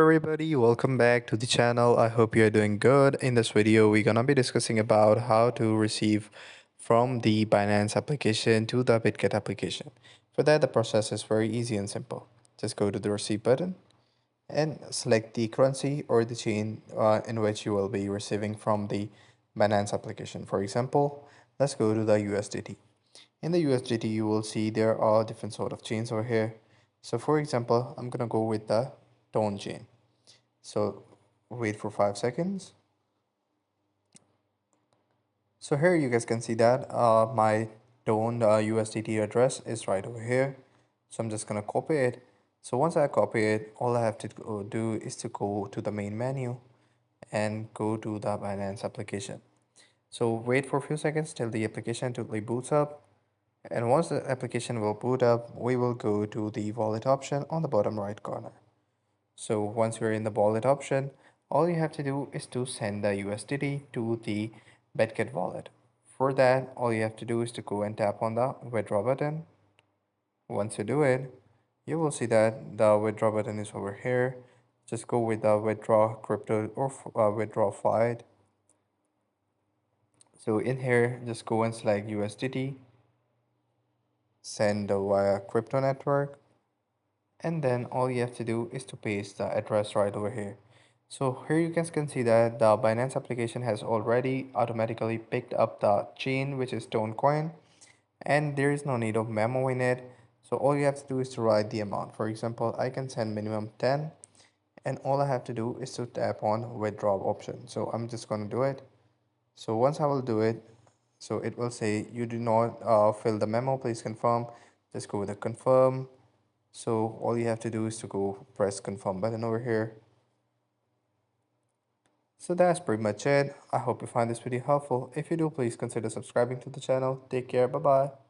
Everybody, welcome back to the channel. I hope you're doing good. In this video, we're gonna be discussing about how to receive from the Binance application to the Bitget application. For that, the process is very easy and simple. Just go to the receive button and select the currency or the chain in which you will be receiving from the Binance application. For example, let's go to the USDT. In the USDT, you will see there are different sort of chains over here. So for example, I'm gonna go with the tone chain. So wait for 5 seconds. So here you guys can see that my Tone USDT address is right over here. So I'm just gonna copy it. So once I copy it, all I have to do is to go to the main menu and go to the Binance application. So wait for a few seconds till the application totally boots up. And once the application will boot up, we will go to the wallet option on the bottom right corner. So once you're in the wallet option, all you have to do is to send the USDT to the Bitget wallet. For that, all you have to do is to go and tap on the withdraw button. Once you do it, you will see that the withdraw button is over here. Just go with the withdraw crypto or withdraw fiat. So in here, just go and select USDT, send via crypto network, and then all you have to do is to paste the address right over here. So here you guys can see that the Binance application has already automatically picked up the chain, which is Stone Coin, and there is no need of memo in it. So all you have to do is to write the amount. For example, I can send minimum 10, and all I have to do is to tap on withdraw option. So I'm just going to do it. So once I will do it, so it will say you do not fill the memo, please confirm. Just go with the confirm. So all you have to do is to go press confirm button over here. So that's pretty much it. I hope you find this video helpful. If you do, please consider subscribing to the channel. Take care. Bye bye.